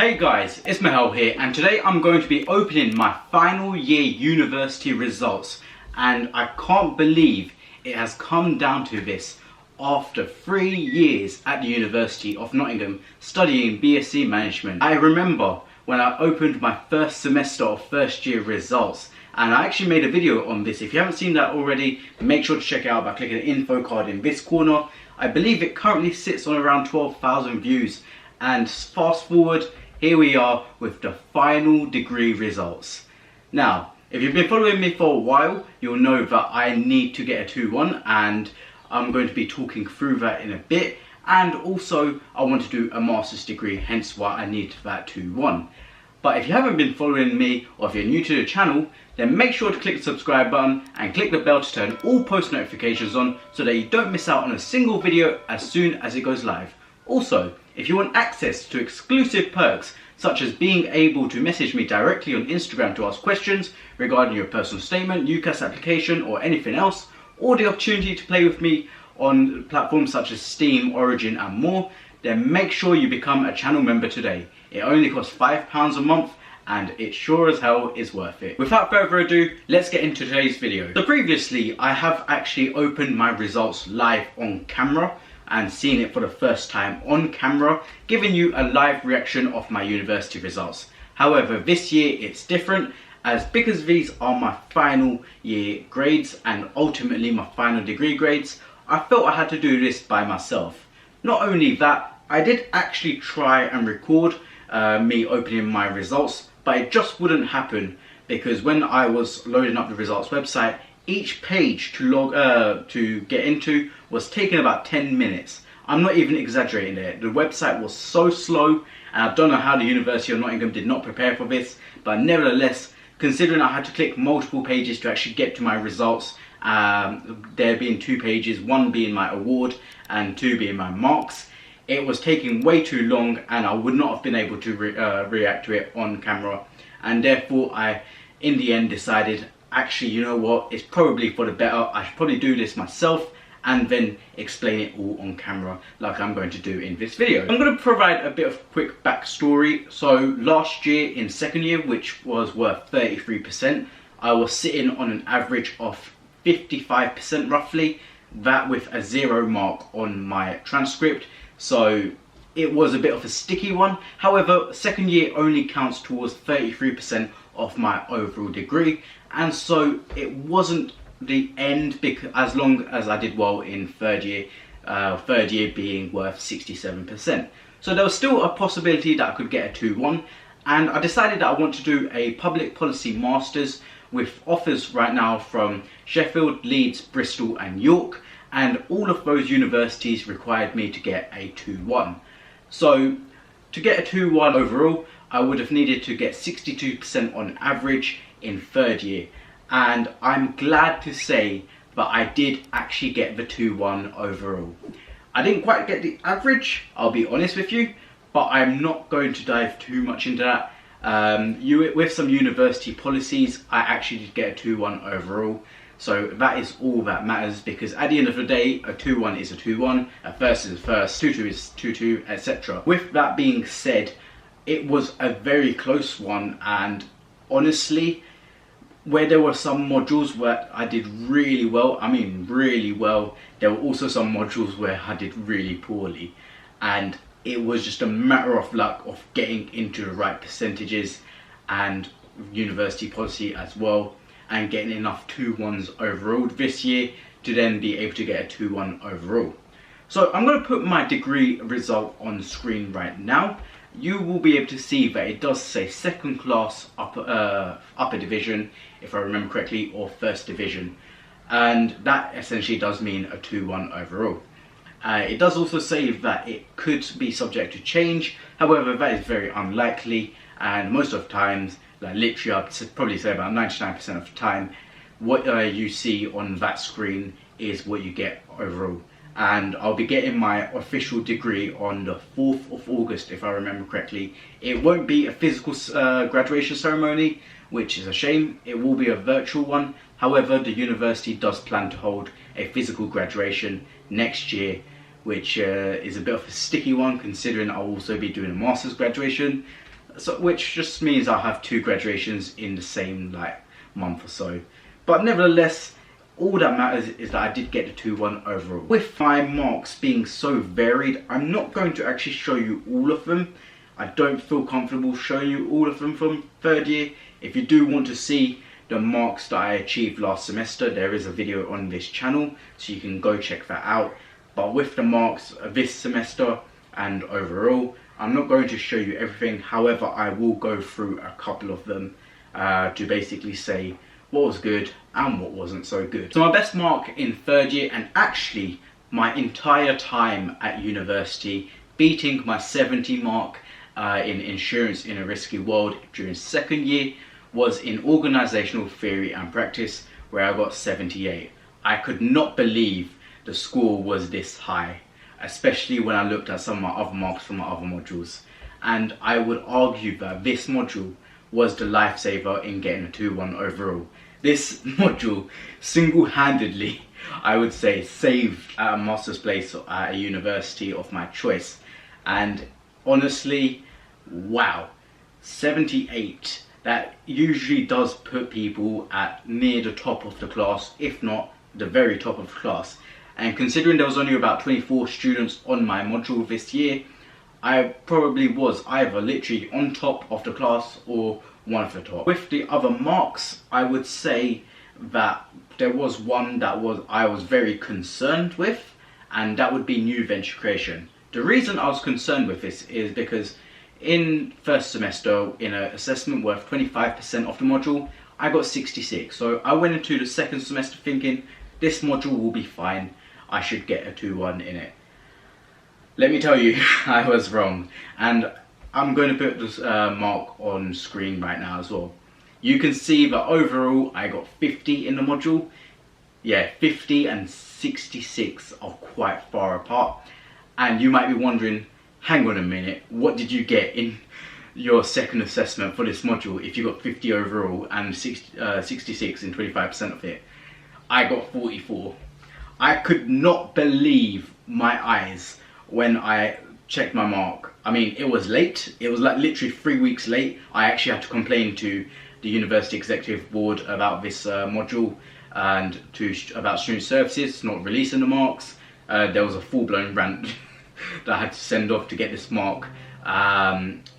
Hey guys, it's Mahel here, and today I'm going to be opening my final year university results, and I can't believe it has come down to this after 3 years at the University of Nottingham studying BSc Management. I remember when I opened my first semester of first year results, and I actually made a video on this. If you haven't seen that already, make sure to check it out by clicking the info card in this corner. I believe it currently sits on around 12,000 views, and fast forward, here we are with the final degree results. Now, if you've been following me for a while, you'll know that I need to get a 2-1, and I'm going to be talking through that in a bit. And also, I want to do a master's degree, hence why I need that 2-1. But if you haven't been following me, or if you're new to the channel, then make sure to click the subscribe button and click the bell to turn all post notifications on so that you don't miss out on a single video as soon as it goes live. Also, if you want access to exclusive perks such as being able to message me directly on Instagram to ask questions regarding your personal statement, UCAS application or anything else, or the opportunity to play with me on platforms such as Steam, Origin and more, then make sure you become a channel member today. It only costs £5 a month and it sure as hell is worth it. Without further ado, let's get into today's video. So previously, I have actually opened my results live on camera and seen it for the first time on camera, giving you a live reaction of my university results. However, this year it's different, as because these are my final year grades and ultimately my final degree grades, I felt I had to do this by myself. Not only that, I did actually try and record me opening my results, but it just wouldn't happen because when I was loading up the results website, each page to get into was taking about 10 minutes. I'm not even exaggerating there. The website was so slow, and I don't know how the University of Nottingham did not prepare for this, but nevertheless, considering I had to click multiple pages to actually get to my results, there being 2 pages, 1 being my award and 2 being my marks, it was taking way too long and I would not have been able to react to it on camera, and therefore I in the end decided, actually, you know what, it's probably for the better. I should probably do this myself and then explain it all on camera like I'm going to do in this video. I'm going to provide a bit of quick backstory. So last year in second year, which was worth 33%, I was sitting on an average of 55% roughly, that with a 0 mark on my transcript. So it was a bit of a sticky one. However, second year only counts towards 33% of my overall degree, and so it wasn't the end because as long as I did well in third year being worth 67%. So there was still a possibility that I could get a 2-1, and I decided that I want to do a public policy masters with offers right now from Sheffield, Leeds, Bristol and York, and all of those universities required me to get a 2-1. So to get a 2-1 overall, I would have needed to get 62% on average in third year, and I'm glad to say that I did actually get the 2-1 overall. I didn't quite get the average, I'll be honest with you, but I'm not going to dive too much into that. With some university policies, I actually did get a 2-1 overall, so that is all that matters, because at the end of the day, a 2-1 is a 2-1, a first is a first, 2-2 is 2-2, etc. With that being said, it was a very close one, and honestly, where there were some modules where I did really well, I mean really well, there were also some modules where I did really poorly, and it was just a matter of luck of getting into the right percentages and university policy as well, and getting enough 2-1s overall this year to then be able to get a 2-1 overall. So I'm going to put my degree result on screen right now. You will be able to see that it does say second class upper division, if I remember correctly, or first division, and that essentially does mean a 2-1 overall. It does also say that it could be subject to change, however that is very unlikely, and most of the times, like literally I'd probably say about 99% of the time, what you see on that screen is what you get overall. And I'll be getting my official degree on the 4th of August, if I remember correctly. It won't be a physical graduation ceremony, which is a shame. It will be a virtual one. However, the university does plan to hold a physical graduation next year, which is a bit of a sticky one considering I'll also be doing a master's graduation. so which just means I'll have 2 graduations in the same like month or so. But nevertheless, all that matters is that I did get the 2-1 overall. With my marks being so varied, I'm not going to actually show you all of them. I don't feel comfortable showing you all of them from 3rd year. If you do want to see the marks that I achieved last semester, there is a video on this channel, so you can go check that out. But with the marks this semester and overall, I'm not going to show you everything. However, I will go through a couple of them to basically say what was good and what wasn't so good. So my best mark in 3rd year, and actually my entire time at university, beating my 70 mark in insurance in a risky world during 2nd year, was in organisational theory and practice, where I got 78. I could not believe the score was this high, especially when I looked at some of my other marks from my other modules. And I would argue that this module was the lifesaver in getting a 2-1 overall. This module single-handedly, I would say, saved a master's place at a university of my choice. And honestly, wow, 78. That usually does put people at near the top of the class, if not the very top of the class. And considering there was only about 24 students on my module this year, I probably was either literally on top of the class or one of the top. With the other marks, I would say that there was one that I was very concerned with, and that would be new venture creation. The reason I was concerned with this is because in 1st semester, in an assessment worth 25% of the module, I got 66. So I went into the 2nd semester thinking this module will be fine. I should get a 2-1 in it. Let me tell you, I was wrong. And I'm going to put this mark on screen right now as well. You can see that overall I got 50 in the module. Yeah, 50 and 66 are quite far apart. And you might be wondering, hang on a minute, what did you get in your 2nd assessment for this module if you got 50 overall and 66 in 25% of it? I got 44. I could not believe my eyes when I checked my mark. I mean, it was late. It was like literally 3 weeks late. I actually had to complain to the University Executive Board about this module and about student services not releasing the marks. There was a full-blown rant that I had to send off to get this mark,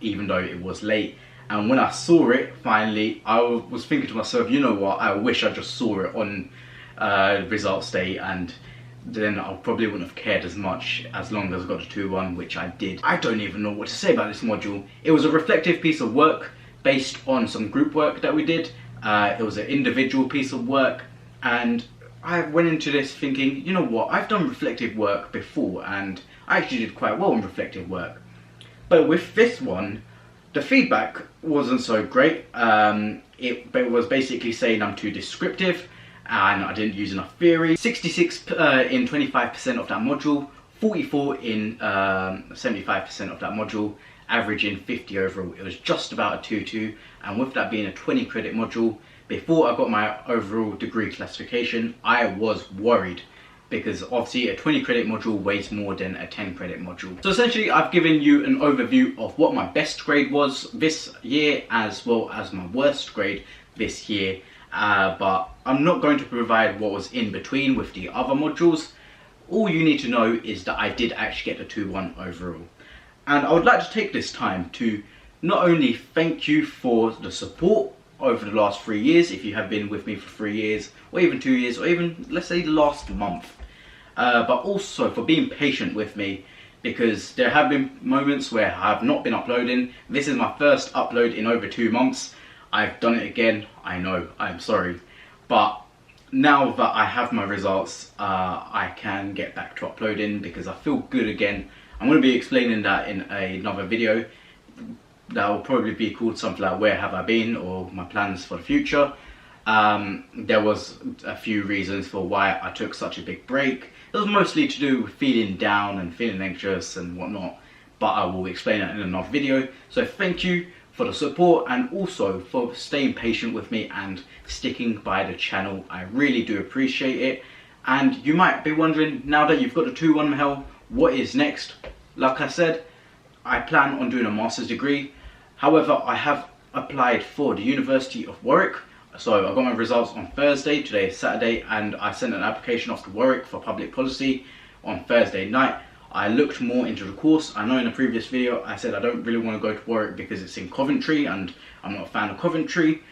even though it was late. And when I saw it finally, I was thinking to myself, you know what, I wish I just saw it on results day, and then I probably wouldn't have cared as much as long as I got a 2-1, which I did. I don't even know what to say about this module. It was a reflective piece of work based on some group work that we did. It was an individual piece of work, and I went into this thinking, you know what, I've done reflective work before and I actually did quite well in reflective work. But with this one, the feedback wasn't so great. It was basically saying I'm too descriptive and I didn't use enough theory. 66 in 25% of that module, 44 in 75% of that module, averaging 50 overall. It was just about a 2-2, and with that being a 20 credit module, before I got my overall degree classification, I was worried because obviously a 20 credit module weighs more than a 10 credit module. So essentially I've given you an overview of what my best grade was this year as well as my worst grade this year, but I'm not going to provide what was in between with the other modules. All you need to know is that I did actually get a 2-1 overall. And I would like to take this time to not only thank you for the support over the last 3 years, if you have been with me for 3 years, or even 2 years, or even, let's say, the last month, but also for being patient with me, because there have been moments where I have not been uploading. This is my first upload in over 2 months. I've done it again, I know, I'm sorry, but now that I have my results, I can get back to uploading because I feel good again. I'm going to be explaining that in another video that will probably be called something like Where Have I Been, or my plans for the future. There was a few reasons for why I took such a big break. It was mostly to do with feeling down and feeling anxious and whatnot, but I will explain that in another video. So thank you for the support and also for staying patient with me and sticking by the channel. I really do appreciate it. And you might be wondering, now that you've got the 2-1 Mahel, what is next? Like I said, I plan on doing a master's degree. However, I have applied for the University of Warwick. So I got my results on Thursday, today is Saturday, and I sent an application off to Warwick for public policy on Thursday night. I looked more into the course. I know in a previous video I said I don't really want to go to Warwick because it's in Coventry and I'm not a fan of Coventry,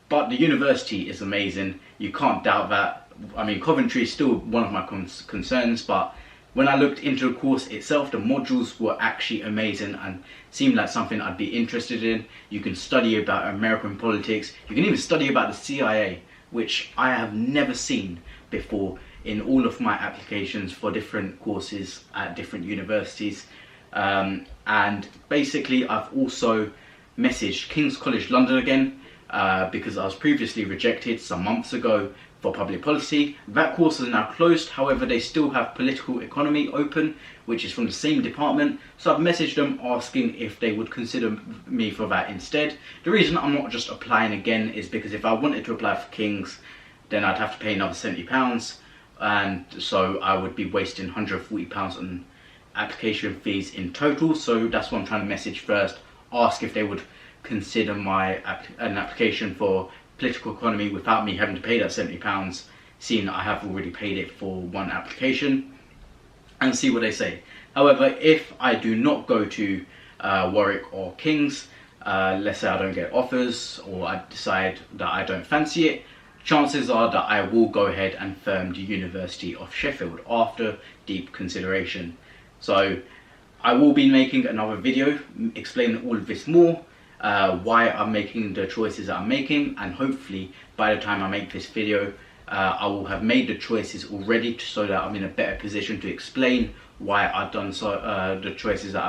but the university is amazing, you can't doubt that. I mean, Coventry is still one of my concerns, but when I looked into the course itself, the modules were actually amazing and seemed like something I'd be interested in. You can study about American politics, you can even study about the CIA, which I have never seen before in all of my applications for different courses at different universities. And basically I've also messaged King's College London again because I was previously rejected some months ago for public policy. That course is now closed, however they still have political economy open, which is from the same department, so I've messaged them asking if they would consider me for that instead. The reason I'm not just applying again is because if I wanted to apply for King's, then I'd have to pay another £70, and so I would be wasting £140 on application fees in total. So that's what I'm trying to message first, ask if they would consider an application for political economy without me having to pay that £70, seeing that I have already paid it for one application, and see what they say. However, if I do not go to Warwick or King's, let's say I don't get offers or I decide that I don't fancy it, chances are that I will go ahead and firm the University of Sheffield after deep consideration. So I will be making another video explaining all of this more, why I'm making the choices that I'm making, and hopefully by the time I make this video I will have made the choices already so that I'm in a better position to explain why I've done the choices that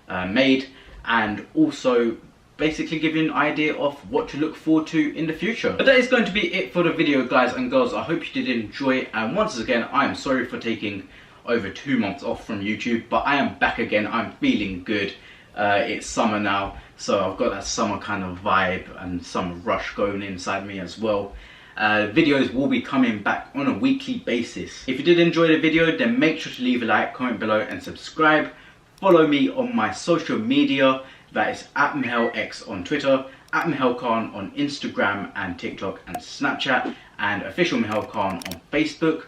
I've made, and also basically give you an idea of what to look forward to in the future. But that is going to be it for the video, guys and girls. I hope you did enjoy it, and once again I am sorry for taking over 2 months off from YouTube, but I am back again. I'm feeling good. It's summer now, so I've got that summer kind of vibe and some rush going inside me as well. Videos will be coming back on a weekly basis. If you did enjoy the video, then make sure to leave a like, comment below and subscribe. Follow me on my social media, that is @MahelX on Twitter, @MahelKhan on Instagram and TikTok and Snapchat, and official Mahel Khan on Facebook.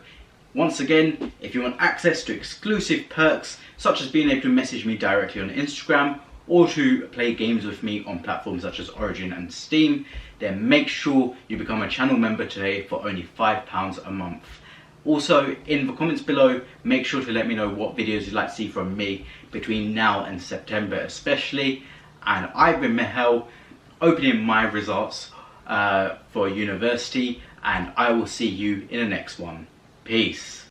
Once again, if you want access to exclusive perks, such as being able to message me directly on Instagram or to play games with me on platforms such as Origin and Steam, then make sure you become a channel member today for only £5 a month. Also, in the comments below, make sure to let me know what videos you'd like to see from me between now and September especially. And I've been Mahel, opening my results for university, and I will see you in the next one. Peace.